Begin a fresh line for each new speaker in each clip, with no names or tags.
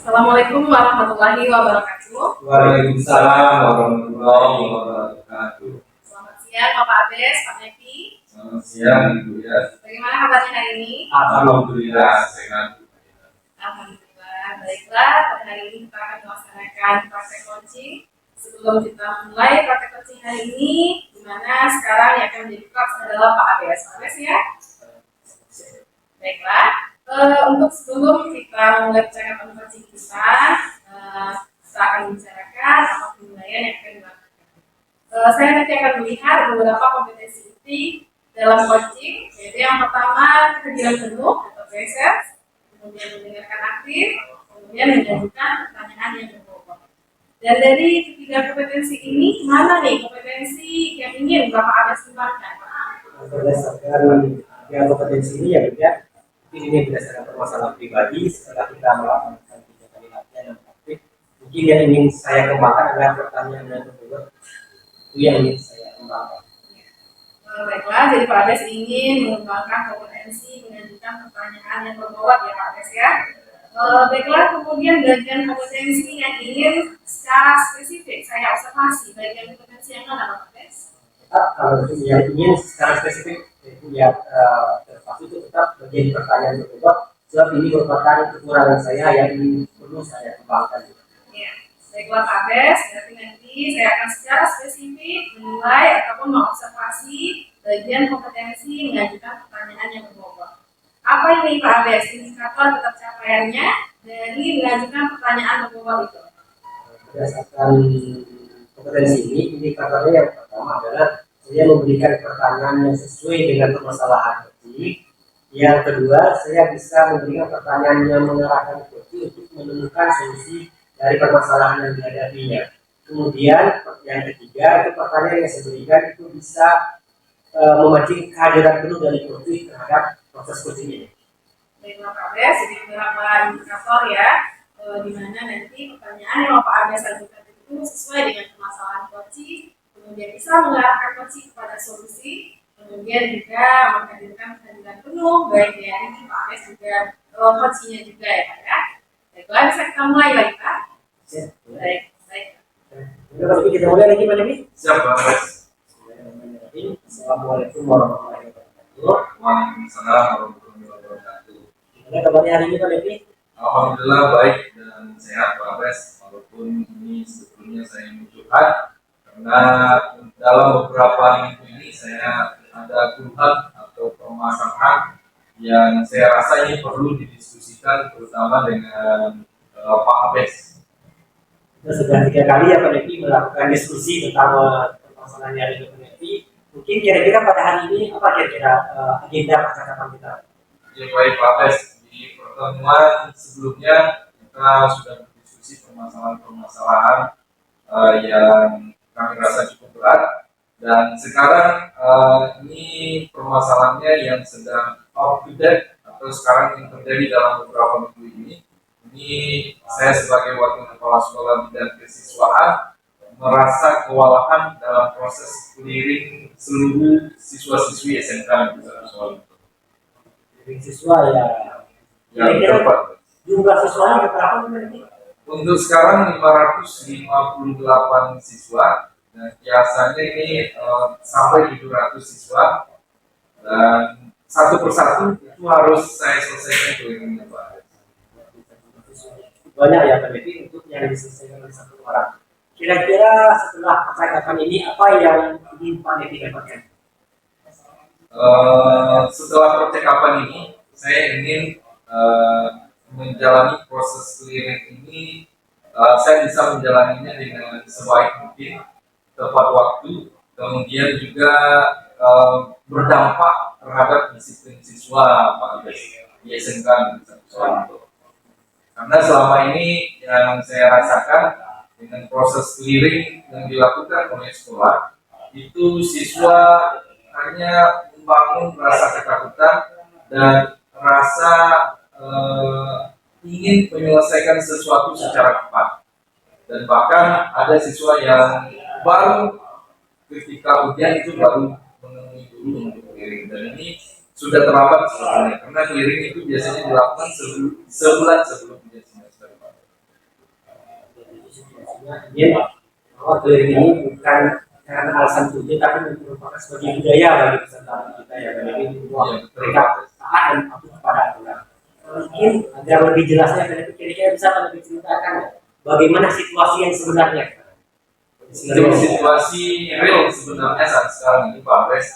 Assalamualaikum warahmatullahi wabarakatuh.
Waalaikumsalam warahmatullahi wabarakatuh.
Selamat siang Bapak Ades, Pak Nevi.
Selamat siang Ibu ya.
Bagaimana kabarnya hari ini?
Alhamdulillah sehat.
Alhamdulillah. Baiklah, pada hari ini kita akan melaksanakan praktek coaching. Sebelum kita mulai praktek coaching hari ini, di mana sekarang yang akan menjadi kelas adalah Pak Ades. Pak Ades ya. Baiklah. Untuk sebelum kita mulai percakapan coaching kita akan membicarakan apa penilaian yang akan dilakukan. Saya nanti akan melihat beberapa kompetensi inti dalam coaching, yaitu yang pertama kehadiran penuh atau presence, kemudian mendengarkan aktif, kemudian mengajukan pertanyaan yang berbobot. Dan dari ketiga kompetensi ini, mana nih kompetensi yang ingin Bapak Ades kembangkan?
Berdasarkan tiga kompetensi ini ya, ini berdasarkan permasalahan pribadi. Setelah kita melakukan 3 kali latihan yang aktif, mungkin yang ingin saya kembangkan adalah pertanyaan yang berbobot. Itu yang ingin saya kembangkan.
Baiklah, jadi Pak Ades ingin mengembangkan kompetensi mengajukan pertanyaan yang berbobot ya Pak Ades ya. Baiklah, kemudian bagian kompetensi yang ingin secara spesifik saya observasi, bagian kompetensi yang mana Pak Ades?
Kalau yang ingin secara spesifik, itu ya pasti itu tetap menjadi pertanyaan berbobot. Sebab ini merupakan kekurangan saya yang perlu saya kembangkan.
Ya, baiklah Pak Ades, berarti nanti saya akan secara spesifik menilai ataupun mengobservasi bagian kompetensi mengajukan pertanyaan yang berbobot. Apa ini Pak Ades, indikator tercapaiannya dari mengajukan pertanyaan berbobot itu?
Berdasarkan kompetensi ini, indikatornya yang pertama adalah saya memberikan pertanyaan yang sesuai dengan permasalahan coaching. Yang kedua, saya bisa memberikan pertanyaan yang mengarahkan coaching untuk menemukan solusi dari permasalahan yang dihadapinya. Kemudian yang ketiga, itu pertanyaan yang saya berikan itu bisa memancing kehadiran penuh dari coaching terhadap proses coaching ini.
Baiklah Pak Ades, jadi beberapa indikator ya, di mana nanti pertanyaan yang Pak Ades ajukan itu sesuai dengan permasalahan coaching, kemudian bisa mengarahkan coaching kepada solusi, kemudian juga menghadirkan kehadiran penuh baik dari Pak Ades juga coachingnya juga ya Pak ya. Baiklah, bisa kita mulai lagi Pak. Baik.
Kalau kita mulai lagi Pak Nevi.
Siap Pak Ades.
Assalamualaikum warahmatullahi wabarakatuh.
Waalaikumsalam warahmatullahi wabarakatuh.
Gimana kabarnya hari ini Pak Nevi?
Alhamdulillah baik dan sehat Pak Ades. Walaupun ini sebetulnya saya ingin curhat karena dalam beberapa minggu ini saya ada keluhan atau permasalahan yang saya rasa ini perlu didiskusikan terutama dengan Pak Ades.
Kita sudah 3 kali ya Pak Nevi melakukan diskusi tentang permasalahan yang ada di Pak Nevi. Mungkin kira-kira pada hari ini apa kira-kira agenda percakapan kita?
Ya baik Pak Ades, di pertemuan sebelumnya kita sudah berdiskusi permasalahan-permasalahan yang kami rasa cukup berat, dan sekarang ini permasalahannya yang sedang up to date atau sekarang yang terjadi dalam beberapa minggu ini. Ini saya sebagai wakil kepala sekolah bidang kesiswaan merasa kewalahan dalam proses clearing seluruh siswa-siswi SMK Negeri 1 Solo.
Dari siswa ya.
Yang tepat.
Jumlah siswanya berapa Pak?
Untuk sekarang 558 siswa, dan biasanya ini sampai 700 siswa, dan satu persatu itu harus saya selesaikan clearingnya Pak.
Banyak ya Pak Nevi untuk yang diselesaikan oleh satu orang. Kira-kira setelah percakapan ini apa yang ingin Pak Nevi dapatkan?
Setelah percakapan ini, saya ingin menjalani proses clearing ini, saya bisa menjalaninya dengan sebaik mungkin, tepat waktu, kemudian juga berdampak terhadap disiplin siswa Pak Ades di SMK Negeri 1 Solo. Karena selama ini yang saya rasakan dengan proses clearing yang dilakukan oleh sekolah, itu siswa hanya membangun rasa ketakutan dan rasa ingin menyelesaikan sesuatu secara cepat. Dan bahkan ada siswa yang baru ketika ujian itu baru menemui guru untuk clearing, dan ini sudah terlambat sebenarnya, karena clearing itu biasanya dilakukan sebulan sebelum ujian semester.
ingin bahwa keliling ini bukan karena alasan tujuan tapi merupakan sebagai budaya bagi peserta kita ya, jadi mereka taat dan patuh kepada aturan. Mungkin agar lebih jelasnya kira-kira bisa lebih ceritakan bagaimana situasi yang sebenarnya.
Situasi real sebenarnya saat sekarang ini Pak Bes,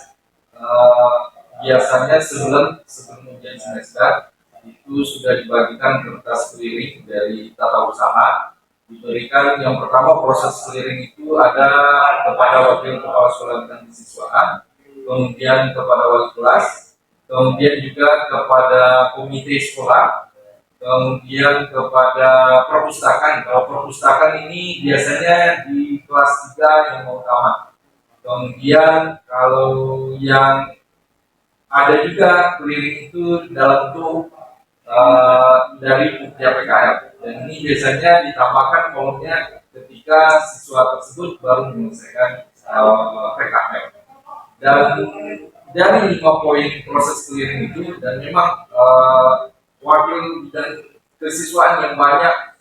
biasanya sebelum ujian semester itu sudah dibagikan kertas keliling dari tata usaha, diberikan yang pertama proses keliling itu ada kepada wakil kepala sekolah bidang kesiswaan, kemudian kepada wali kelas, kemudian juga kepada komite sekolah, kemudian kepada perpustakaan. Kalau perpustakaan ini biasanya di kelas 3 yang utama. Kemudian kalau yang ada juga keliling itu dalam bentuk dari Pupja PKL, dan ini biasanya ditambahkan kolomnya ketika siswa tersebut baru menyelesaikan PKL. Dan dari 5 poin proses keliling itu, dan memang wakil dan kesiswaan yang banyak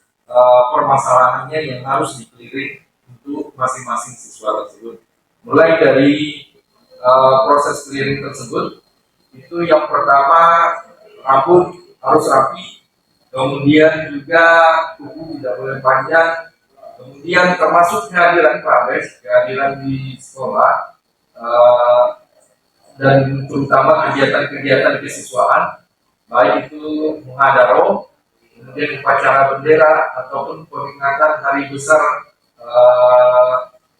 permasalahannya yang harus dikeliling untuk masing-masing siswa tersebut. Mulai dari proses keliling tersebut, itu yang pertama rambut harus rapi, kemudian juga kuku tidak boleh panjang, kemudian termasuk kehadiran Pak Bes, kehadiran di sekolah, dan terutama kegiatan-kegiatan kesiswaan, baik itu muhadaro, kemudian upacara bendera ataupun peringatan hari besar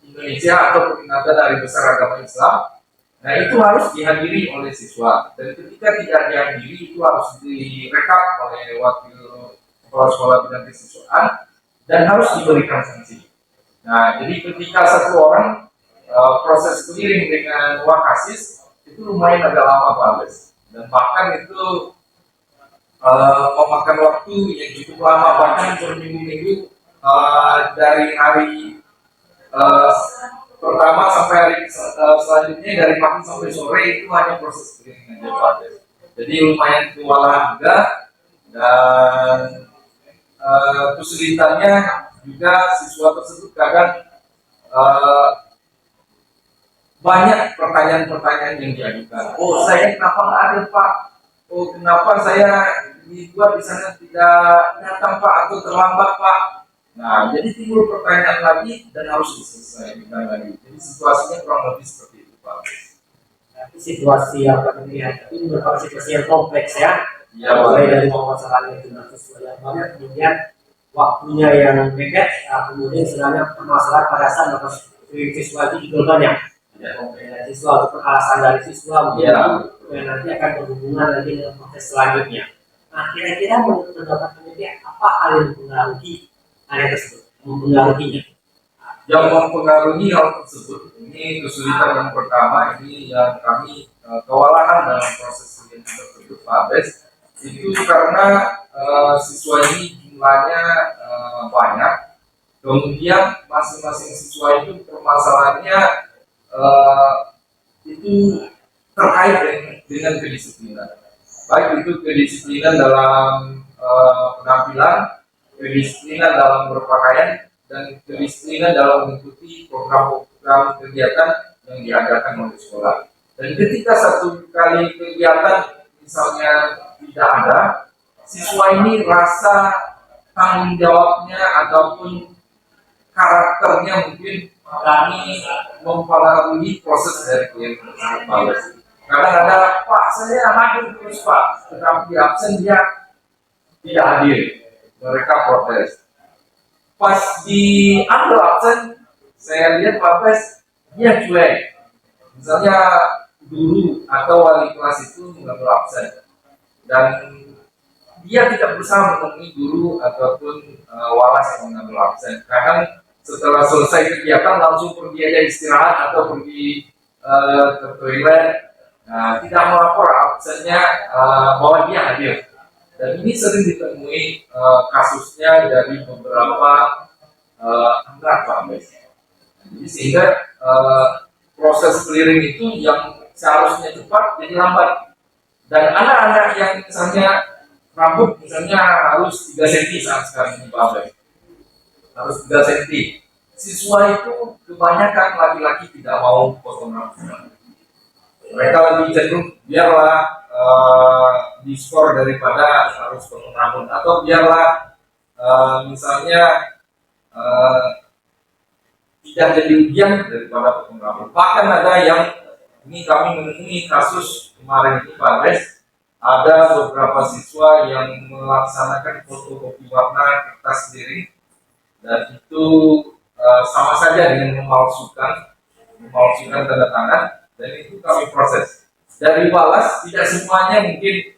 Indonesia atau peringatan hari besar agama Islam. Nah, itu harus dihadiri oleh siswa, dan ketika tidak dihadiri itu harus direkap oleh wakil kepala sekolah bidang kesiswaan dan harus diberikan sanksi. Nah, jadi ketika satu orang proses keliling dengan wakasis itu lumayan agak lama Pak Ales, dan bahkan itu memakan waktu yang cukup lama, bahkan berminggu-minggu, dari hari pertama sampai hari selanjutnya, dari pagi sampai sore itu hanya proses keliling aja Pak. Jadi lumayan kewalahan juga, dan kesulitannya juga siswa tersebut kadang banyak pertanyaan-pertanyaan yang diajukan. Oh, saya kenapa nggak ada Pak? Oh, kenapa saya dibuat di sana tidak datang Pak, atau terlambat Pak? Nah, jadi timbul pertanyaan lagi dan harus diselesaikan lagi. Jadi situasinya kurang lebih seperti itu Pak.
Situasi yang ini merupakan situasi yang kompleks ya.
Ya,
mulai dari permasalahan yang tidak sesuai yang banyak, kemudian waktunya yang mepet, kemudian sebenarnya permasalahan pada saat siswa itu juga banyak. Siswa ataupun alasan dari siswa mungkin nanti akan berhubungan lagi dengan proses selanjutnya. Nah, kira-kira menurut pendapat peneliti apa hal yang mempengaruhi hal tersebut, mempengaruhinya?
Yang mempengaruhi hal tersebut, ini kesulitan yang pertama, ini yang kami kewalahan dalam proses yang tersebut Pak Bes, itu karena siswa ini jumlahnya banyak, kemudian masing-masing siswa itu permasalahannya itu terkait dengan kedisiplinan, baik itu kedisiplinan dalam penampilan, kedisiplinan dalam berpakaian, dan kedisiplinan dalam mengikuti program-program kegiatan yang diadakan oleh sekolah. Dan ketika satu kali kegiatan misalnya tidak ada, siswa ini rasa tanggung jawabnya ataupun karakternya mungkin kami mempengaruhi proses dari klien tersebut. Kadang-kadang Pak, saya hadir terus Pak, tetapi absen dia tidak hadir, mereka protes. Pas diambil absen, saya lihat Pak Bes, dia cuek. Misalnya guru atau wali kelas itu mengambil absen, dan dia tidak berusaha menemui guru ataupun walas yang mengambil absen. Kadang setelah selesai kegiatan langsung pergi aja istirahat atau pergi ke toilet, tidak melapor absennya bahwa dia hadir. Dan ini sering ditemui kasusnya dari beberapa anak Pak Bes. Jadi sehingga proses clearing itu yang seharusnya cepat jadi lambat. Dan anak-anak yang misalnya rambut misalnya harus 3 cm saat sekarang ini Pak Bes. harus 3 cm. Siswa itu kebanyakan laki-laki tidak mau potong rambut. Mereka lebih cenderung biarlah diskor daripada harus potong rambut, atau biarlah misalnya tidak jadi ujian daripada potong rambut. Bahkan ada yang, ini kami menemui kasus kemarin ini Pak Des, ada beberapa siswa yang melaksanakan fotokopi warna kertas sendiri, dan itu sama saja dengan memalsukan tanda tangan, dan itu kami proses. Dari balas tidak semuanya mungkin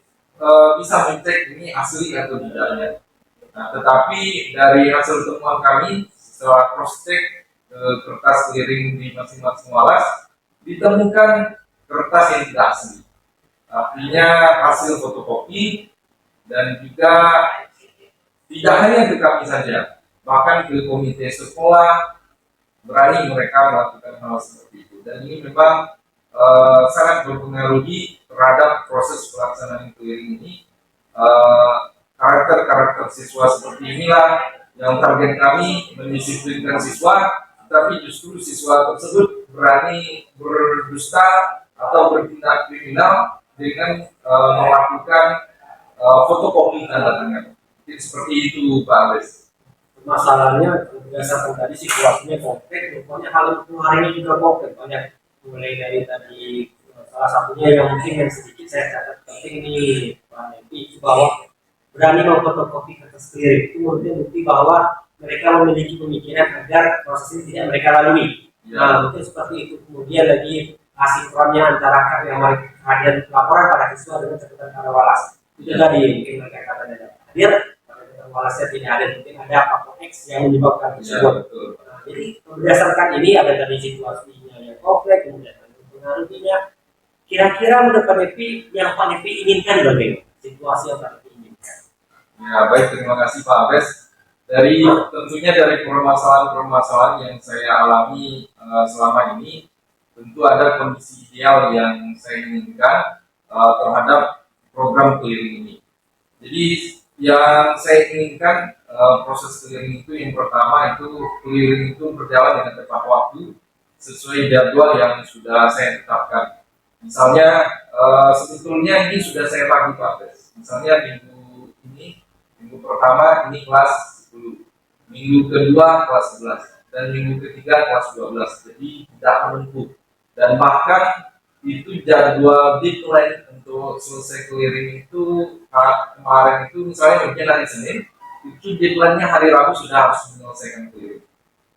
bisa mencek ini asli atau tidaknya. Nah, tetapi dari hasil temuan kami setelah cross check kertas keliling di masing-masing walas, ditemukan kertas yang tidak asli. Artinya hasil fotokopi, dan juga tidak hanya ke kami saja, bahkan ke komite sekolah berani mereka melakukan hal seperti itu. Dan ini memang sangat berpengaruhi terhadap proses pelaksanaan keliling ini. Karakter-karakter siswa seperti inilah yang target kami mendisiplinkan siswa, tapi justru siswa tersebut berani berdusta atau bertindak kriminal dengan melakukan fotokopi tanda tangan. Seperti itu Pak Ales.
Masalahnya berdasarkan tadi situasinya konkret, pokoknya hal kemarin ini juga konkret, banyak mulai dari tadi salah satunya yang mungkin yang sedikit saya catat penting nih Pak Nevi, bahwa berani memfotokopi kertas keliling itu kemudian bukti bahwa mereka memiliki pemikiran agar proses ini tidak mereka lalui. Nah, mungkin seperti itu. Kemudian lagi asinkronnya antara yang hadir laporan pada siswa dengan catatan pada walas. Itu tadi mungkin mereka katanya hadir, catatan walasnya tidak ada, mungkin ada faktor X yang menyebabkan tersebut. Nah, jadi berdasarkan ini ada tadi situasinya yang kompleks, kemudian pengaruhnya. Kira-kira menurut Pak Nevi yang Pak Nevi inginkan bagaimana situasi yang Pak Nevi inginkan?
Ya baik, terima kasih Pak Abes. Tentunya dari permasalahan-permasalahan yang saya alami selama ini, tentu ada kondisi ideal yang saya inginkan terhadap program keliling ini. Jadi yang saya inginkan proses keliling itu, yang pertama itu keliling itu berjalan dengan tepat waktu sesuai jadwal yang sudah saya tetapkan. Misalnya sebetulnya ini sudah saya bagi Pak Abes. Misalnya minggu pertama ini kelas 10, minggu kedua kelas 11, dan minggu ketiga kelas 12. Jadi tidak menentu. Dan bahkan itu jadwal deadline untuk selesai clearing itu kemarin itu misalnya mungkin hari Senin, itu deadline-nya hari Rabu sudah harus menyelesaikan clearing.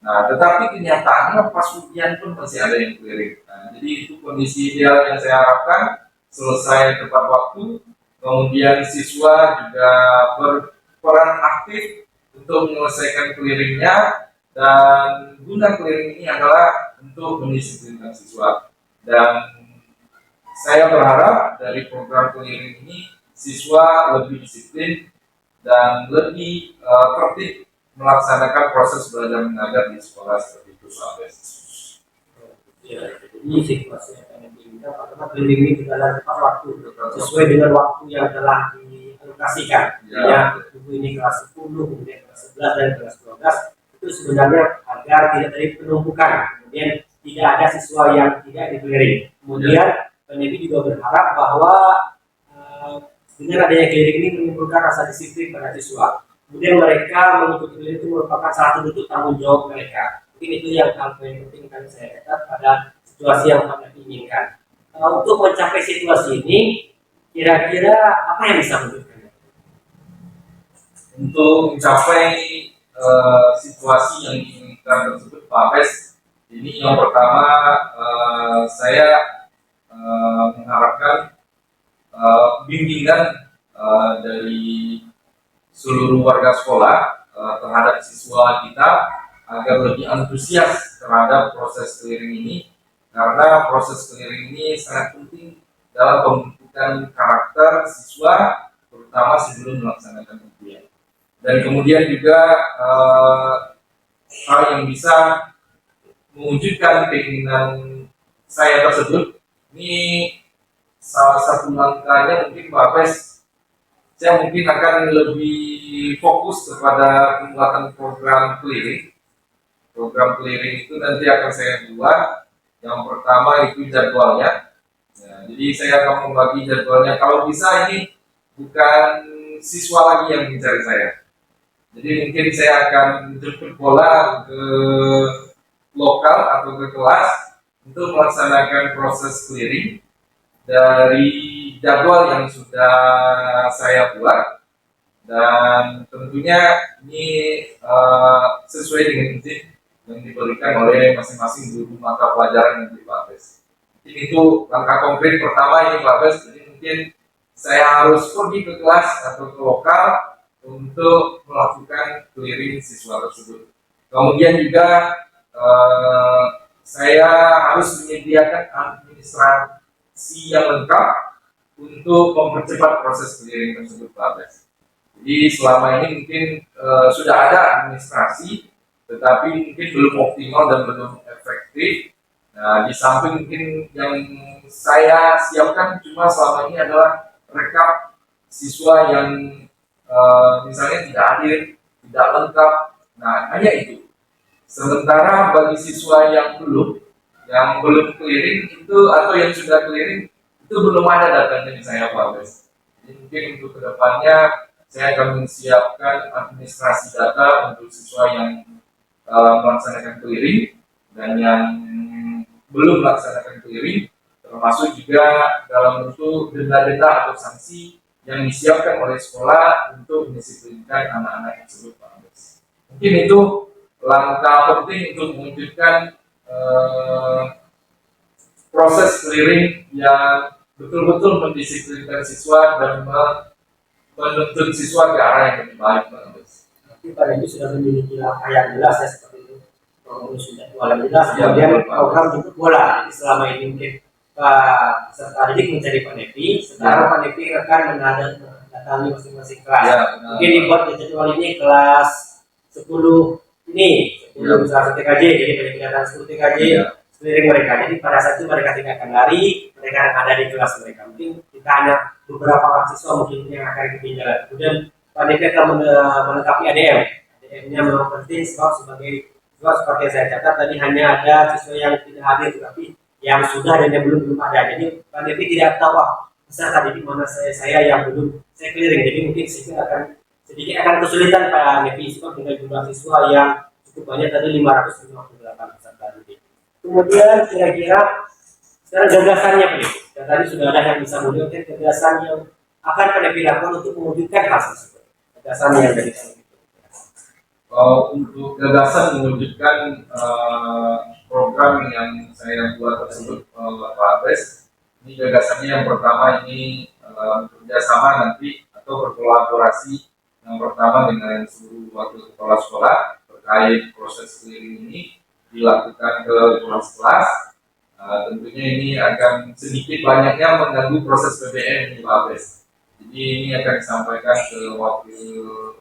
Nah, tetapi kenyataannya pas ujian pun masih ada yang clearing. Nah, jadi itu kondisi ideal yang saya harapkan, selesai tepat waktu, kemudian siswa juga berperan aktif untuk menyelesaikan clearingnya, dan guna clearing ini adalah untuk mendisiplinkan siswa. Dan saya berharap dari program clearing ini siswa lebih disiplin dan lebih tertib melaksanakan proses belajar mengajar di sekolah seperti itu sampai.
Ya, ini situasi yang diinginkan karena clearing ini berjalan tepat waktu sesuai dengan waktu yang telah dialokasikan. Ya, ini kelas 10, kemudian kelas 11 dan kelas 12 itu sebenarnya agar tidak terjadi penumpukan, kemudian tidak ada siswa yang tidak di clearing. Kemudian Nevi juga berharap bahwa dengan adanya clearing ini menimbulkan rasa disiplin pada siswa. Kemudian mereka mengikuti clearing itu merupakan salah satu bentuk tanggung jawab mereka. Mungkin itu yang paling penting kan saya catat pada situasi yang Pak Nevi inginkan. Untuk mencapai situasi ini, kira-kira apa yang bisa menunjukkan?
Untuk mencapai situasi yang diinginkan tersebut, Pak Abes, ini yang pertama saya mengharapkan bimbingan dari seluruh warga sekolah terhadap siswa kita agar lebih antusias terhadap proses clearing ini, karena proses clearing ini sangat penting dalam pembentukan karakter siswa, terutama sebelum melaksanakan ujian. Dan kemudian juga hal yang bisa mewujudkan keinginan saya tersebut, ini salah satu langkahnya mungkin Pak Pes, saya mungkin akan lebih fokus kepada pembuatan program clearing. Program clearing itu nanti akan saya buat. Yang pertama itu jadwalnya. Ya, jadi saya akan membagi jadwalnya. Kalau bisa ini bukan siswa lagi yang mencari saya. Jadi mungkin saya akan jemput bola ke lokal atau ke kelas untuk melaksanakan proses clearing dari jadwal yang sudah saya buat, dan tentunya ini sesuai dengan izin yang diberikan oleh masing-masing guru mata pelajaran yang di Pak Bes. Itu langkah konkret pertama ini Pak Bes. Jadi mungkin saya harus pergi ke kelas atau ke lokal untuk melakukan clearing siswa tersebut. Kemudian juga saya harus menyediakan administrasi yang lengkap untuk mempercepat proses clearing tersebut Pak Bes. Jadi selama ini mungkin sudah ada administrasi, tetapi mungkin belum optimal dan belum efektif. Nah, di samping mungkin yang saya siapkan cuma selama ini adalah rekap siswa yang misalnya tidak hadir, tidak lengkap. Nah, hanya itu. Sementara bagi siswa yang belum clearing itu atau yang sudah clearing itu belum ada datanya di saya Pak Bes. Jadi mungkin untuk kedepannya saya akan menyiapkan administrasi data untuk siswa yang melaksanakan clearing dan yang belum melaksanakan clearing, termasuk juga dalam bentuk denda-denda atau sanksi yang disiapkan oleh sekolah untuk mendisiplinkan anak-anak tersebut Pak Bes. Mungkin itu langkah penting untuk mewujudkan proses clearing yang betul-betul mendisiplinkan siswa dan menuntun siswa ke arah yang lebih baik Pak Bes.
Tapi pada itu sudah memiliki langkah yang jelas ya seperti itu. Mengurus jadwal yang jelas, kemudian program jemput bola. Jadi selama ini mungkin Pak peserta didik mencari Pak Nevi, sekarang Pak Nevi akan mendatangi masing-masing kelas.
Ya,
mungkin dibuat jadwal ini kelas 10 ini, 10 misalnya TKJ, jadi banyak datang 10 TKJ, clearing mereka. Jadi pada saat itu mereka tidak akan lari, mereka akan ada di kelas mereka. Mungkin kita hanya beberapa orang siswa mungkin yang akan ketinggalan. Kemudian Pak Nevi akan melengkapi ADM. ADM-nya memang penting sebab seperti yang saya catat tadi hanya ada siswa yang tidak hadir, tetapi yang sudah dan yang belum ada. Jadi Pak Nevi tidak tahu peserta didik mana saya yang belum saya clearing. Jadi mungkin sedikit akan kesulitan Pak Nevi sebab dengan jumlah siswa yang cukup banyak tadi 558 peserta didik. Kemudian kira-kira sekarang gagasannya Pak Nevi. Dan tadi sudah ada yang bisa mewujudkan gagasan yang akan Pak Nevi lakukan untuk mewujudkan hal tersebut. Gagasan yang dari kami.
Untuk gagasan mewujudkan program yang saya buat tersebut Pak Bes, ini gagasannya yang pertama ini bekerjasama nanti atau berkolaborasi yang pertama dengan seluruh wakil kepala sekolah terkait proses clearing ini dilakukan ke kelas-kelas. Tentunya ini akan sedikit banyaknya mengganggu proses PBM di Pak Bes. Jadi ini akan disampaikan ke wakil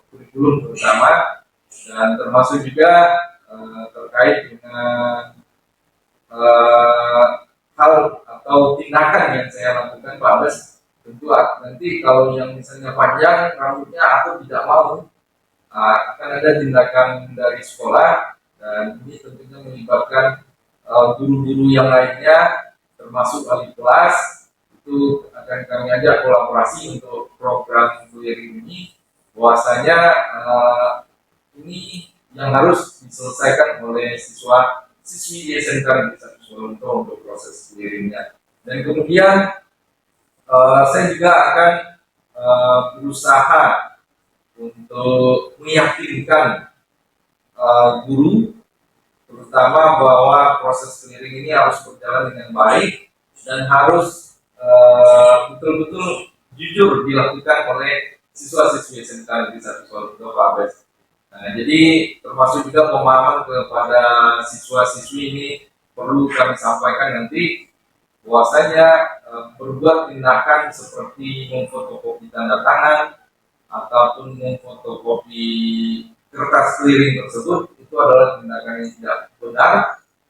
kurikulum terutama, dan termasuk juga terkait dengan hal atau tindakan yang saya lakukan Pak Bes. Tentu nanti kalau yang misalnya panjang rambutnya atau tidak mau, akan ada tindakan dari sekolah, dan ini tentunya melibatkan guru-guru yang lainnya termasuk wali kelas. Itu akan kami ajak kolaborasi untuk program clearing ini, bahwasanya ini yang harus diselesaikan oleh siswi di SMK Negeri 1 Solo untuk proses clearingnya. Dan kemudian saya juga akan berusaha untuk meyakinkan guru terutama bahwa proses clearing ini harus berjalan dengan baik dan harus betul-betul jujur dilakukan oleh siswa-siswi SMK Negeri 1 Solo Pak Bes. Nah, jadi termasuk juga pemahaman kepada siswa-siswi ini perlu kami sampaikan nanti, bahwasanya berbuat tindakan seperti memfotokopi tanda tangan ataupun memfotokopi kertas clearing tersebut itu adalah tindakan yang tidak benar,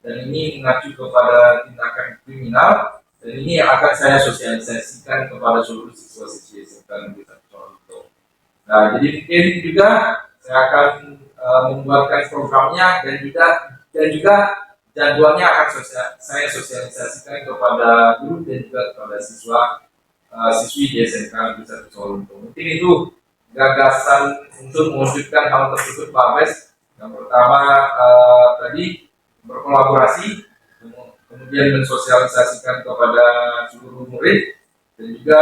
dan ini mengacu kepada tindakan kriminal Dan ini akan saya sosialisasikan kepada seluruh siswa-siswi SMK Negeri 1 Solo. Nah, jadi mungkin juga saya akan membuatkan programnya dan juga jadwalnya akan saya sosialisasikan kepada guru dan juga kepada siswi di SMK Negeri 1 Solo. Mungkin itu gagasan untuk mewujudkan hal tersebut, Pak Bes. Yang pertama tadi berkolaborasi, kemudian mensosialisasikan kepada seluruh murid, dan juga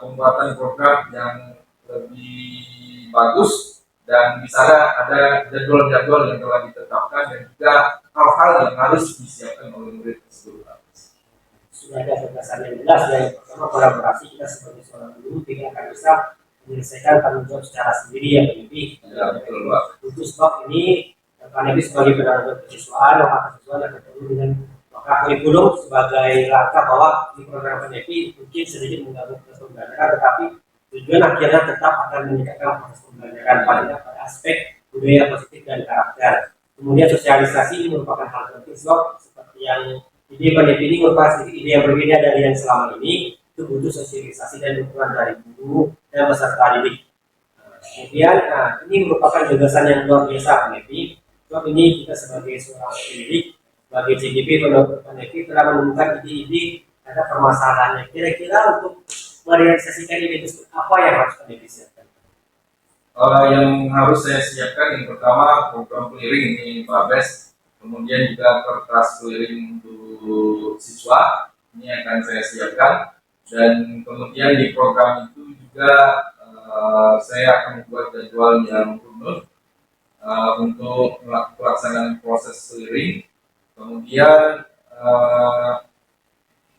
pembuatan program yang lebih bagus, dan di sana ada jadwal-jadwal yang telah ditetapkan dan juga hal-hal yang harus disiapkan oleh murid tersebut.
Sudah ada gagasan yang jelas ya. Yang pertama, kolaborasi kita sebagai seorang guru tidak akan bisa menyelesaikan tanggung jawab secara sendiri ya Pak Nevi.
Ya, betul Pak.
Untuk sebab ini Pak Nevi sebagai penanggung kesiswaan, maka siswa yang bertemu dengan maka kurikulum sebagai langkah bahwa di program Pak Nevi mungkin sedikit mengganggu proses pembelajaran, tetapi tujuan akhirnya tetap akan meningkatkan proses pembelajaran pada aspek budaya positif dan karakter. Kemudian sosialisasi ini merupakan hal penting sebab seperti yang ide Pak Nevi ini merupakan ide yang berbeda dari yang selama ini. Itu butuh sosialisasi dan dukungan dari guru dan peserta didik. Kemudian, ini merupakan gagasan yang luar biasa Pak Nevi. Sebab ini kita sebagai seorang pendidik, sebagai CGP Pak Nevi telah menemukan ide-ide ada permasalahannya. Kira-kira untuk merealisasikan ide tersebut apa yang harus Pak Nevi siapkan?
Yang harus saya siapkan yang pertama program clearing ini Pak Bes, kemudian juga kertas clearing untuk siswa ini akan saya siapkan. Dan kemudian di program itu juga saya akan membuat jadwal yang runut untuk pelaksanaan proses clearing. Kemudian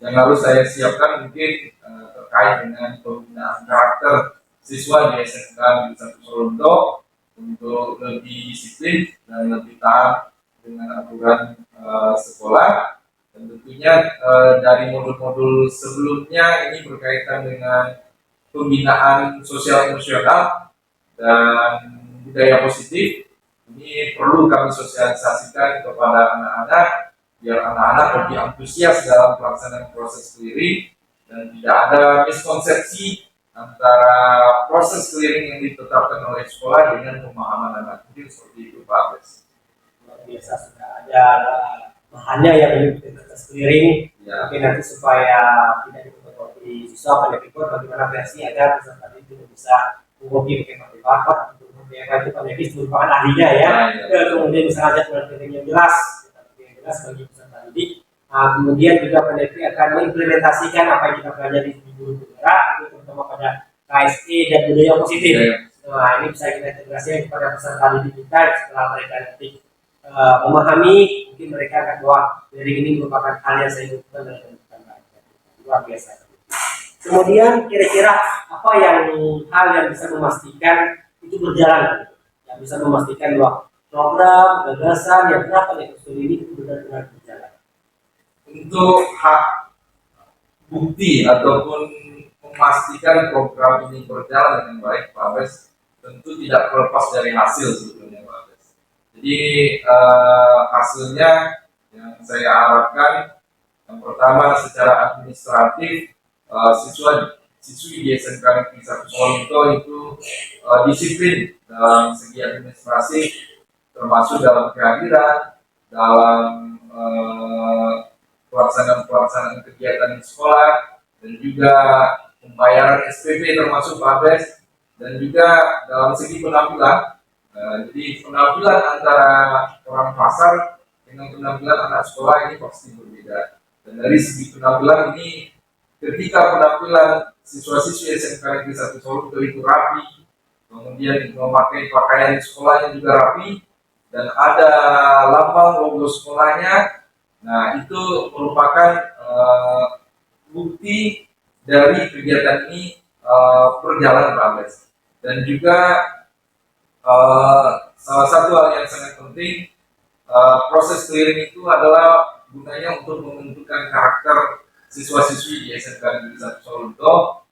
yang harus saya siapkan mungkin terkait dengan pembinaan karakter siswa di SMK Negeri 1 Solo untuk lebih disiplin dan lebih taat dengan aturan sekolah. Dan tentunya dari modul-modul sebelumnya ini berkaitan dengan pembinaan sosial emosional dan budaya positif. Ini perlu kami sosialisasikan kepada anak-anak biar anak-anak lebih antusias dalam pelaksanaan proses clearing dan tidak ada miskonsepsi antara proses clearing yang ditetapkan oleh sekolah dengan pemahaman anak. Mungkin seperti itu Pak Bes.
Luar biasa, sudah ada bahannya yang mengikuti kertas clearing ya. Mungkin nanti supaya tidak difotokopi siswa pada pikir bagaimana versi agar peserta itu bisa mengopi pakai pakai papat untuk membiarkan itu Pak Nevi merupakan ahlinya ya. Kemudian bisa ada clearing yang jelas bagi peserta didik. Kemudian juga Pak Nevi akan mengimplementasikan apa yang kita pelajari di guru negara itu terutama pada KSE dan budaya positif. Nah ini bisa kita integrasikan kepada peserta didik kita setelah mereka nanti memahami, mungkin mereka akan bahwa dari ini merupakan hal yang saya butuhkan dalam kehidupan luar biasa. Kemudian kira-kira apa hal yang bisa memastikan itu berjalan, yang bisa memastikan bahwa program gagasan yang berapa yang ini itu benar-benar berjalan.
Untuk hak bukti ataupun memastikan program ini berjalan dengan baik, Pak Bes, tentu tidak terlepas dari hasil sebetulnya. Jadi hasilnya yang saya harapkan yang pertama secara administratif siswi di SMK Negeri 1 Solo itu disiplin dalam segi administrasi termasuk dalam kehadiran, dalam pelaksanaan kegiatan di sekolah dan juga pembayaran SPP termasuk Pak Bes dan juga dalam segi penampilan. Jadi penampilan antara orang pasar dengan penampilan anak sekolah ini pasti berbeda. Dan dari segi penampilan ini, ketika penampilan siswa-siswi SMK Negeri 1 Solo itu rapi, kemudian memakai pakaian sekolahnya juga rapi, dan ada lambang logo sekolahnya, nah itu merupakan bukti dari kegiatan ini berjalan bagus. Dan juga salah satu hal yang sangat penting, proses clearing itu adalah gunanya untuk membentukkan karakter siswa-siswi di SMK Negeri 1 Solo,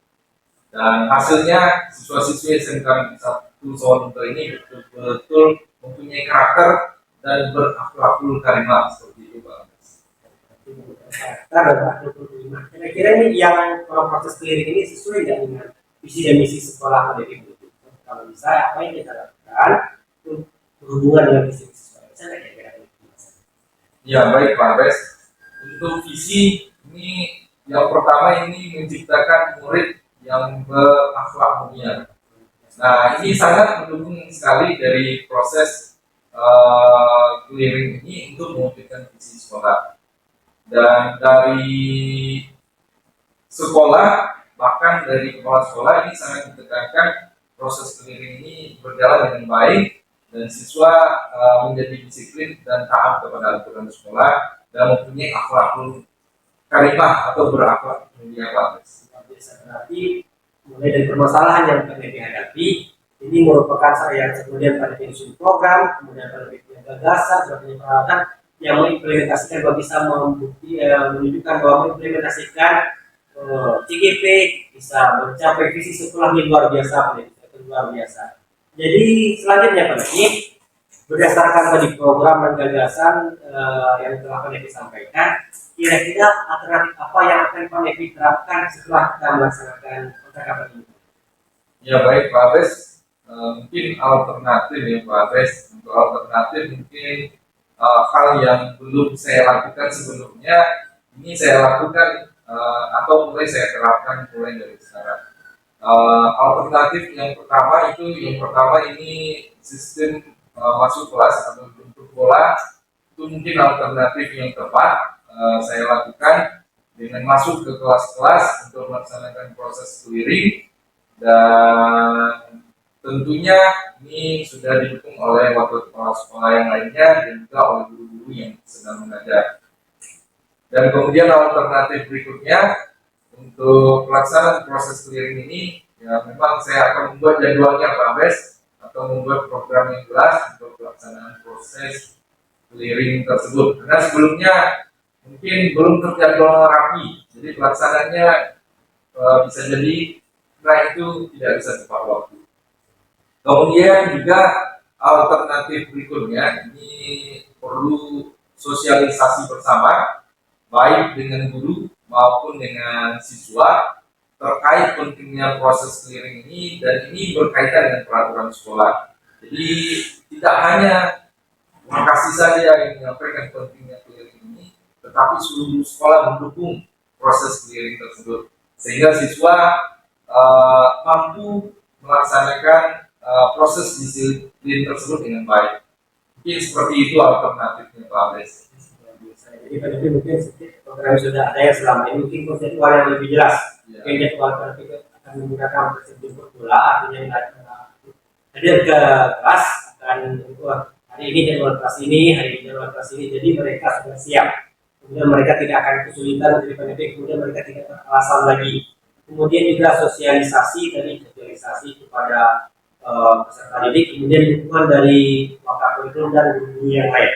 dan hasilnya siswa-siswi SMK Negeri 1 Solo ini betul-betul mempunyai karakter dan berakhlakul karimah seperti itu Pak.
ada 25. Kira-kira ini yang kalau proses clearing ini sesuai nggak dengan visi dan misi sekolah pendidik itu? Kalau bisa, apa yang kita lakukan untuk berhubungan dengan visi misi sekolah? Bisa nggak kira-kira?
Ya baik Pak Bes. Untuk visi ini yang pertama ini menciptakan murid yang berakhlak mulia. Nah ini sangat mendukung sekali dari proses clearing ini untuk mewujudkan visi sekolah. Dan dari sekolah, bahkan dari kepala sekolah ini sangat ditekankan proses clearing ini berjalan dengan baik dan siswa menjadi disiplin dan taat kepada aturan sekolah dan mempunyai akhlak karimah atau berakhlak mulia.
Berarti mulai dari permasalahan yang pernah dihadapi ini merupakan saya kemudian pada menyusun program, kemudian pada punya gagasan, punya peralatan yang mengimplementasikan bahwa bisa menunjukkan bahwa mengimplementasikan CGP bisa mencapai visi sekolah yang luar biasa, luar biasa. Jadi selanjutnya Pak Nedi, berdasarkan tadi program dan gagasan yang telah Pak Nedi sampaikan, kira-kira alternatif apa yang akan Pak Nedi terapkan setelah kita melaksanakan percakapan ini?
Ya baik Pak Abes, mungkin alternatif ya Pak Abes. Untuk alternatif mungkin hal yang belum saya lakukan sebelumnya, ini saya lakukan atau mulai saya terapkan mulai dari sekarang. Alternatif yang pertama ini sistem masuk kelas atau bentuk bola, itu mungkin alternatif yang tepat saya lakukan dengan masuk ke kelas-kelas untuk melaksanakan proses clearing, dan tentunya ini sudah didukung oleh wakil kepala sekolah yang lainnya dan juga oleh guru-guru yang sedang mengajar. Dan kemudian alternatif berikutnya untuk pelaksanaan proses clearing ini, ya memang saya akan membuat jadwalnya Pak Bes atau membuat program yang jelas untuk pelaksanaan proses clearing tersebut. Karena sebelumnya mungkin belum terjadwal rapi, jadi pelaksanaannya bisa jadi karena itu tidak bisa tepat waktu. Kemudian juga alternatif berikutnya ini perlu sosialisasi bersama, baik dengan guru maupun dengan siswa terkait pentingnya proses clearing ini, dan ini berkaitan dengan peraturan sekolah. Jadi tidak hanya makasih saja yang menyampaikan pentingnya clearing ini, tetapi seluruh sekolah mendukung proses clearing tersebut sehingga siswa mampu melaksanakan proses disiplin tersebut dengan baik. Mungkin seperti itu alternatifnya Pak Abes.
Jadi Pak Nedi mungkin program sudah ada yang selama ini mungkin konseptual yang lebih jelas. Mungkin jadwal akan menggunakan prosedur bola, artinya hadir ke kelas akan hari ini jadwal kelas ini, hari ini jadwal kelas ini, jadi mereka sudah siap. Kemudian mereka tidak akan kesulitan dari Pak Nedi, kemudian mereka tidak teralasan lagi. Kemudian juga sosialisasi kepada peserta didik, kemudian dukungan dari wakil kurikulum dan guru yang lain.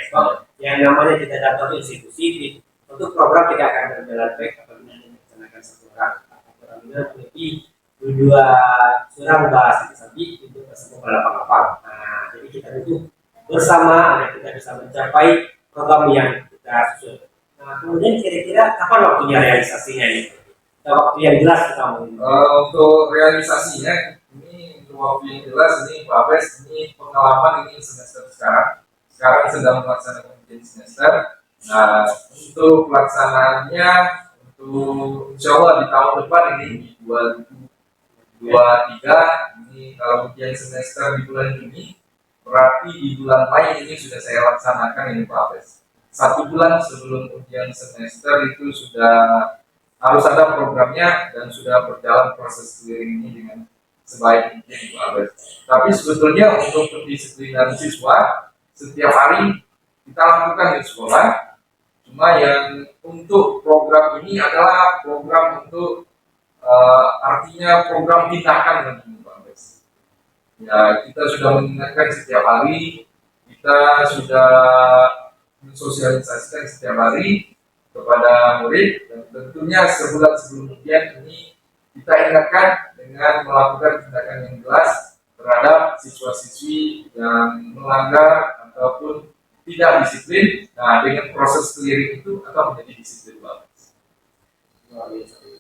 Yang namanya kita datang ke institusi, untuk program tidak akan berjalan baik apabila dilaksanakan satu orang. Apabila memiliki dua surang bahas sapi untuk bersama lapang-lapang. Nah, jadi kita butuh bersama agar kita bisa mencapai program yang kita susun. Nah, kemudian kira-kira kapan waktunya realisasinya ini? Waktu yang jelas kita mau.
Untuk realisasinya ini untuk waktu yang jelas ini Pak Abes, ini pengalaman ini semester sekarang sedang melaksanakan ujian semester. Nah untuk pelaksanaannya untuk insya Allah di tahun depan ini di 2023 ini kalau ujian semester di bulan Juni, berarti di bulan Mei ini sudah saya laksanakan ini Pak Abes. 1 bulan sebelum ujian semester itu sudah harus ada programnya dan sudah berjalan proses clearing ini dengan sebaik mungkin Pak Abes. Tapi sebetulnya untuk pendisiplinan siswa setiap hari kita lakukan di sekolah. Cuma yang untuk program ini adalah program untuk artinya program tindakan nanti Pak Abes. Ya kita sudah mengingatkan setiap hari, kita sudah mensosialisasikan setiap hari kepada murid, dan tentunya sebulan sebelum ujian ini kita ingatkan dengan melakukan tindakan yang jelas terhadap siswa-siswi yang melanggar ataupun tidak disiplin, nah dengan proses clearing itu akan menjadi disiplin banget.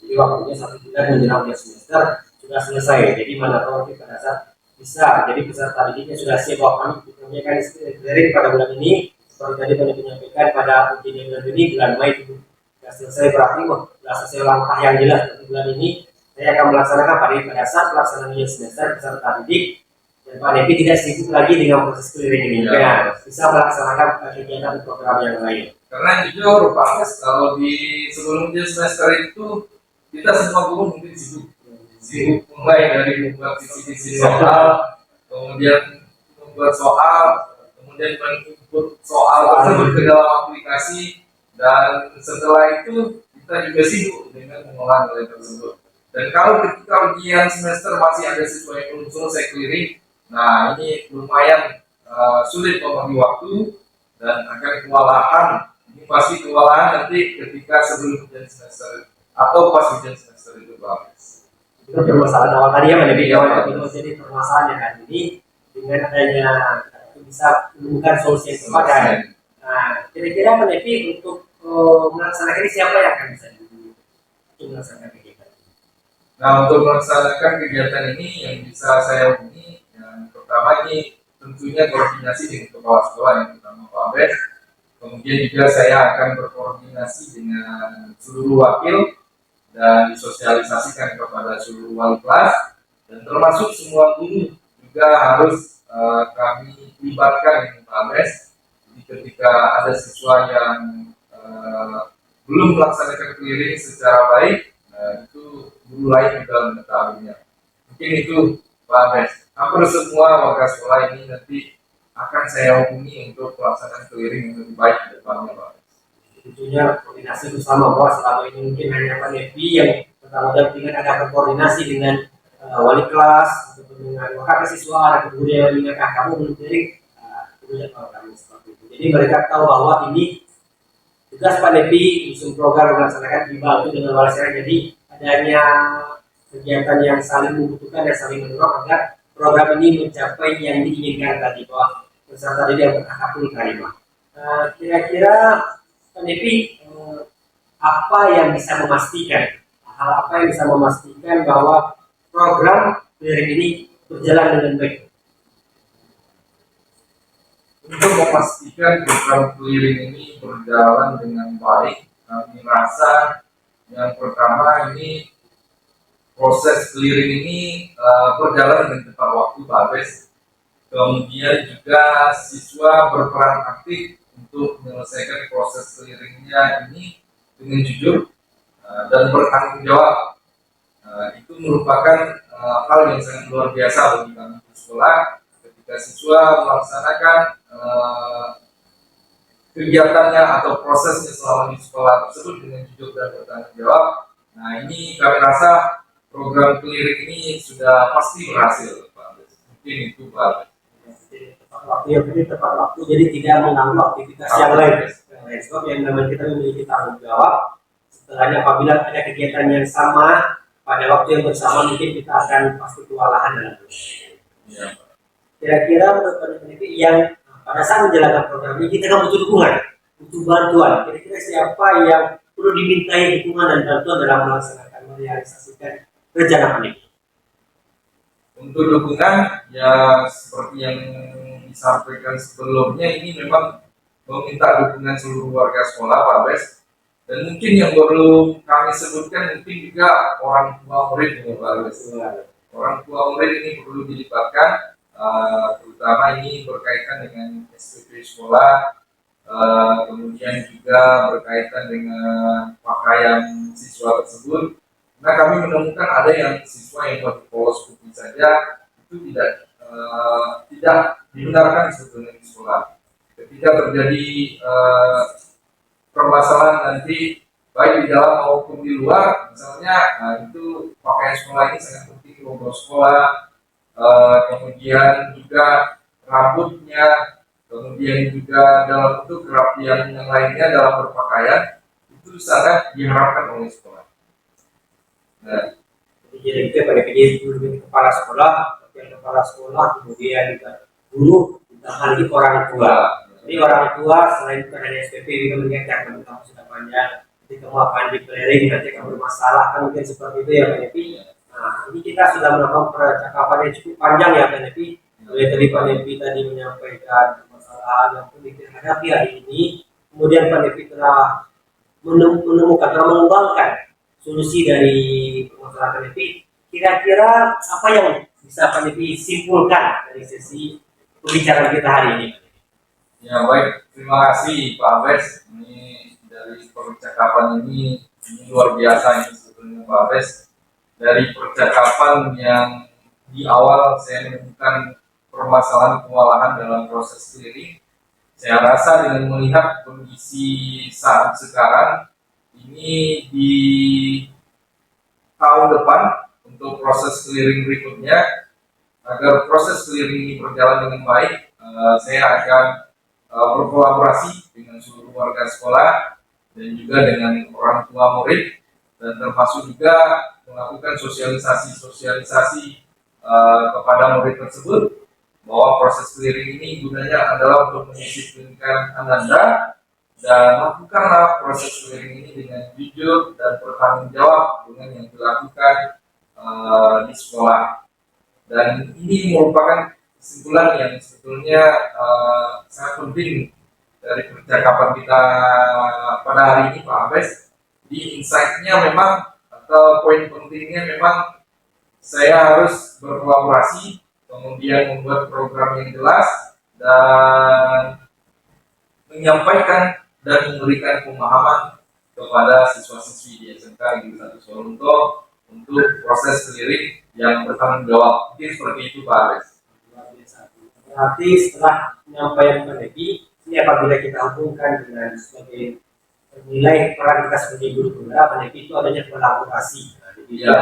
Jadi waktunya 1 bulan menjelang akhir semester sudah selesai. Jadi mana tahu nanti pada saat bisa, jadi peserta didiknya sudah siap bahwa kami menyampaikan clearing pada bulan ini. Seperti tadi kami menyampaikan pada ujian bulan ini, bulan Mei itu sudah selesai, berarti sudah selesai langkah yang jelas. Untuk bulan ini saya akan melaksanakan pada saat pelaksanaan ujian semester peserta didik dan Pak Devi tidak sibuk lagi dengan proses clearing ini, ya, bisa melaksanakan kegiatan program yang lain.
Karena jujur Pak Mas, kalau di sebelum ujian semester itu kita semua guru mungkin sibuk mulai dari membuat visi-visi soal, kemudian membuat soal, kemudian menginput soal tersebut ke dalam aplikasi, dan setelah itu kita juga sibuk dengan mengolah nilai tersebut. Dan kalau ketika ujian semester masih ada siswa yang belum selesai clearing, nah ini lumayan sulit membagi waktu dan akan kewalahan. Ini pasti kewalahan nanti ketika sebelum ujian semester atau pas ujian semester itu habis.
Itu permasalahan awal tadi ya, lebih awal itu jadi permasalahannya kan. Ini dengan adanya itu bisa menemukan solusi yang tepat. Nah, kira-kira Pak Devi untuk melaksanakan ini siapa yang akan bisa melaksanakan kegiatan?
Nah, untuk melaksanakan kegiatan ini yang bisa saya hubungi, yang pertama ini tentunya koordinasi dengan kepala sekolah yang pertama Pak Abed. Kemudian juga saya akan berkoordinasi dengan seluruh wakil dan disosialisasikan kepada seluruh wali kelas, dan termasuk semua guru juga harus kami libatkan dengan Pak Abed. Jadi ketika ada siswa yang belum melaksanakan clearing secara baik, itu guru lain juga mengetahuinya. Mungkin itu Pak Abed. Hampir semua warga sekolah ini nanti akan saya hubungi untuk pelaksanaan clearing yang lebih baik ke depannya, Pak.
Tentunya koordinasi bersama bahwa selama ini mungkin hanya Pak Devi yang pertama kali ada koordinasi dengan wali kelas ataupun dengan kakak siswa atau guru yang mengingatkan kamu belum clearing, tentunya kalau kami seperti itu. Jadi mereka tahu bahwa ini tugas Pak Devi usung program melaksanakan dibantu dengan wali saya. Jadi adanya kegiatan yang saling membutuhkan dan saling mendorong agar program ini mencapai yang diinginkan tadi, bahwa peserta didik yang berhakul karimah. Kira-kira Pak Devi, apa yang bisa memastikan, hal apa yang bisa memastikan bahwa program clearing ini berjalan dengan baik?
Untuk memastikan program clearing ini berjalan dengan baik, kami rasa yang pertama ini proses clearing ini berjalan dengan tepat waktu, Pak Abes. Kemudian juga siswa berperan aktif untuk menyelesaikan proses clearingnya ini dengan jujur dan bertanggung jawab. Itu merupakan hal yang sangat luar biasa bagi kami di sekolah. Ketika siswa melaksanakan kegiatannya atau prosesnya selama di sekolah tersebut dengan jujur dan bertanggung jawab, nah ini kami rasa program clearing ini sudah pasti berhasil, Pak. Mungkin itu, Pak.
Tepat waktu, jadi tidak mengganggu aktivitas yang lain. Sebab yang namanya kita memiliki tanggung jawab. Setelahnya apabila ada kegiatan yang sama pada waktu yang bersama, mungkin kita akan pasti kewalahan dalam
Ya.
Kira-kira menurut Pak Devi yang pada saat menjalankan program ini kita kan butuh dukungan, butuh bantuan. Kira-kira siapa yang perlu dimintai dukungan dan bantuan dalam melaksanakan merealisasikan rencana ini?
Untuk dukungan, ya seperti yang disampaikan sebelumnya, ini memang meminta dukungan seluruh warga sekolah, Pak Bes. Dan mungkin yang perlu kami sebutkan mungkin juga orang tua murid, Pak Bes. Orang tua murid ini perlu dilibatkan, terutama ini berkaitan dengan SPP sekolah, kemudian juga berkaitan dengan pakaian siswa tersebut. Nah, kami menemukan ada yang siswa yang pakai polos putih saja itu tidak dibenarkan sebetulnya di sekolah. Ketika terjadi permasalahan nanti baik di dalam maupun di luar, misalnya, itu pakaian sekolah ini sangat penting, logo sekolah, kemudian juga rambutnya, kemudian juga dalam bentuk kerapian yang lainnya dalam berpakaian itu sangat diharapkan oleh sekolah. Nah,
jadi kita pada kejadian kepala sekolah, kemudian kemudian juga guru, ditambah lagi orang tua. Jadi orang tua selain bukan hanya SPP juga mengingatkan kamu sudah panjang, ketika mau akan di clearing nanti kamu bermasalah kan mungkin seperti itu ya Pak Nepi. Nah ini kita sudah melakukan percakapan yang cukup panjang ya Pak Nepi. Mulai tadi Pak Nepi tadi menyampaikan permasalahan yang perlu dihadapi hari ini, kemudian Pak Nepi telah menemukan atau mengembangkan solusi dari permasalahan Pak Nepi. Kira-kira apa yang bisa Pak Nepi simpulkan dari sesi pembicaraan kita hari ini?
Ya baik, terima kasih Pak Abes. Ini dari percakapan ini luar biasa ini sebetulnya Pak Abes. Dari percakapan yang di awal saya menemukan permasalahan kewalahan dalam proses clearing. Saya rasa dengan melihat kondisi saat sekarang ini di tahun depan untuk proses clearing berikutnya, agar proses clearing ini berjalan dengan baik, saya akan berkolaborasi dengan seluruh warga sekolah dan juga dengan orang tua murid, dan termasuk juga melakukan sosialisasi kepada murid tersebut bahwa proses clearing ini gunanya adalah untuk mendisiplinkan Ananda, dan lakukanlah proses clearing ini dengan jujur dan bertanggung jawab dengan yang dilakukan di sekolah. Dan ini merupakan kesimpulan yang sebetulnya sangat penting dari percakapan kita pada hari ini Pak Abes. Di insight-nya memang atau poin pentingnya memang saya harus berkolaborasi, kemudian membuat program yang jelas dan menyampaikan dan memberikan pemahaman kepada siswa-siswi di SMK Negeri 1 Solonto untuk proses clearing yang bertanggung jawab. Mungkin seperti itu Pak Aris.
Berarti setelah menyampaikan Pak Nepi, ini apabila kita hubungkan dengan sebagai nilai peran kita sebagai guru Pak Nepi itu adanya kolaborasi. Nah, jadi
ya,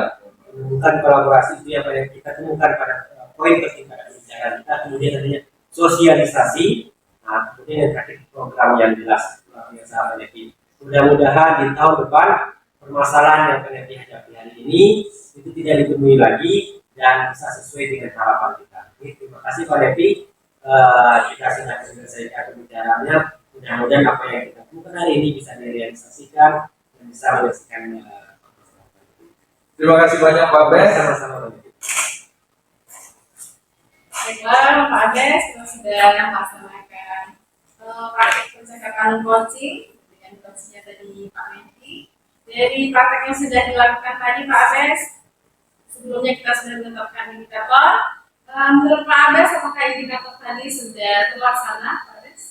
menemukan kolaborasi itu yang kita temukan pada poin penting pada pembicaraan kita, kemudian adanya sosialisasi, nah kemudian yang terakhir program yang jelas luar biasa Pak Nepi. Mudah-mudahan di tahun depan permasalahan yang Pak Nepi hadapi hari ini itu tidak ditemui lagi dan bisa sesuai dengan harapan kita. Terima kasih Pak Nepi. Kita sudah selesaikan pembicaraannya. Mudah-mudahan apa yang kita temukan hari ini bisa direalisasikan dan bisa menyelesaikan.
Terima kasih banyak Pak Abes.
Sama-sama Pak Nepi.
Baiklah Pak Abes, kita sudah melaksanakan praktik percakapan coaching dengan coachnya tadi Pak Nepi. Dari praktek yang sudah dilakukan tadi Pak Abes, sebelumnya kita sudah menetapkan indikator. Menurut Pak Abes, apakah indikator tadi sudah terlaksana Pak Abes?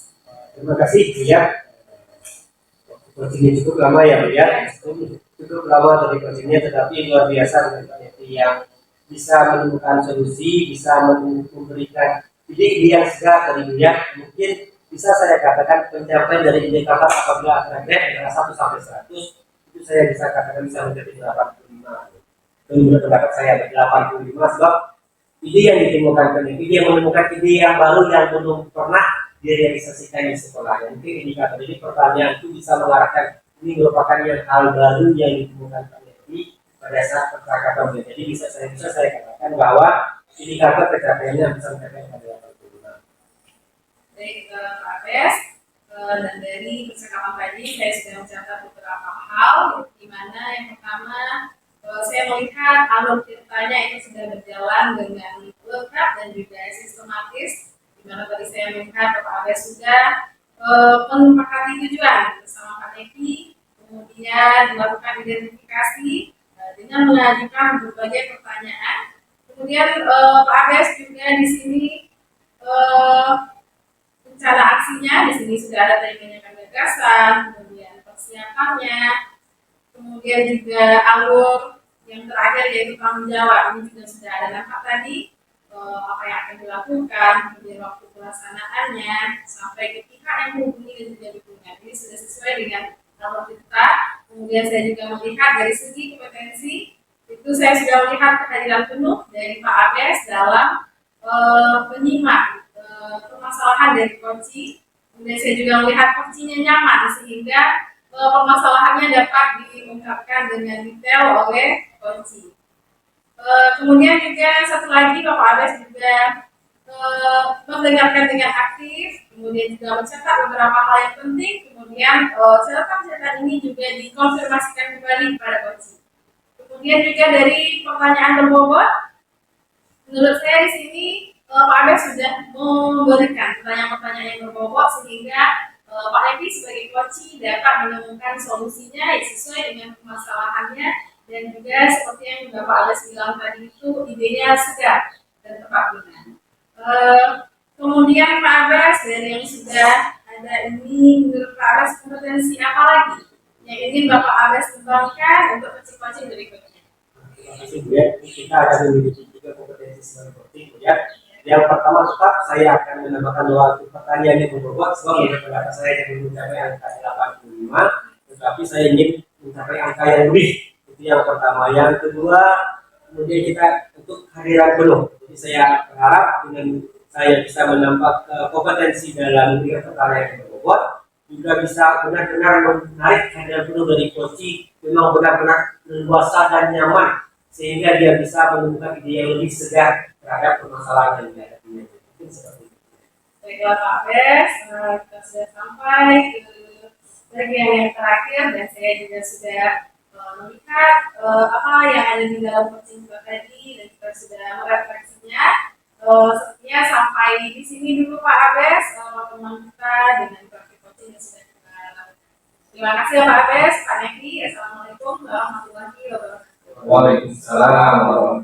Terima kasih Bu ya. Coachingnya cukup lama ya Bu ya. Cukup lama dari coachingnya, tetapi luar biasa dengan Pak Nepi yang bisa menemukan solusi, bisa memberikan ide-ide yang segar dari Bu ya. Mungkin bisa saya katakan pencapaian dari indikator apabila ada grade antara 1 sampai 100, itu saya bisa katakan bisa menjadi 85. Menurut pendapat saya 85 sebab ide yang ditemukan Pak Nepi, dia menemukan ide yang baru yang belum pernah direalisasikan di sekolah. Mungkin indikator ini pertanyaan itu bisa mengarahkan ini merupakan yang hal baru yang ditemukan Pak Nepi pada saat percakapan. Jadi bisa saya katakan bahwa indikator pencapaiannya bisa mencapai pada 85.
Baik Pak Abes, dan dari percakapan tadi saya sudah mencatat beberapa hal, di mana yang pertama saya melihat alur ceritanya itu sudah berjalan dengan lengkap dan juga sistematis, di mana tadi saya melihat Pak Abes sudah menyepakati tujuan bersama Pak Nepi, kemudian melakukan identifikasi dengan mengajukan berbagai pertanyaan. Kemudian Pak Abes juga di sini rencana aksinya di sini sudah ada menyampaikan gagasan, kemudian persiapannya, kemudian juga alur yang terakhir yaitu tanggung jawab. Ini juga sudah ada nampak tadi apa yang akan dilakukan, kemudian waktu pelaksanaannya, sampai ke pihak yang menghubungi dan juga dukungan. Ini sudah sesuai dengan alur kita. Kemudian saya juga melihat dari segi kompetensi itu saya sudah melihat kehadiran penuh dari Pak Abes dalam penyimak permasalahan dari kunci. Kemudian saya juga melihat kuncinya nyaman sehingga permasalahannya dapat diungkapkan dengan detail oleh kunci. Kemudian juga satu lagi Bapak Abes juga mendengarkan dengan aktif, kemudian juga mencetak beberapa hal yang penting, kemudian catatan-catatan ini juga dikonfirmasikan kembali kepada coach. Kemudian juga dari pertanyaan berbobot, menurut saya di sini Pak Abed sudah memberikan pertanyaan-pertanyaan yang berbobot sehingga Pak Evi sebagai coach dapat menemukan solusinya yang sesuai dengan permasalahannya, dan juga seperti yang Bapak Abed bilang tadi itu idenya segar dan tepat guna. Kemudian Pak Abed dari yang sudah ada ini, menurut Pak Abed kompetensi apa lagi yang ingin Bapak Abed kembangkan untuk coaching berikutnya?
Terima kasih Bu ya. Kita ada memiliki juga kompetensi seperti Bu ya. Yang pertama tetap saya akan menambahkan waktu pertanyaan yang berbobot sebab menurut pendapat saya yang mencapai angka 85, tetapi saya ingin mencapai angka yang lebih. Itu yang pertama. Yang kedua, kemudian kita untuk kehadiran penuh. Jadi saya berharap dengan saya bisa menambah kompetensi dalam memberikan pertanyaan yang berbobot, juga bisa benar-benar menarik kehadiran penuh dari coach, memang benar-benar leluasa dan nyaman sehingga dia bisa menemukan ide yang lebih segar terhadap permasalahan yang dihadapinya. Mungkin seperti itu.
Baiklah Pak Abed, kita sudah sampai ke bagian yang terakhir dan saya juga sudah melihat apa yang ada di dalam coaching tadi dan kita sudah merefleksinya. Sepertinya sampai di sini dulu Pak Abed, teman kita dengan praktik coaching yang sudah kita lakukan. Terima kasih ya Pak Abed, Pak Neki. Assalamualaikum warahmatullahi wabarakatuh.
Waalaikumsalam warahmatullahi wabarakatuh.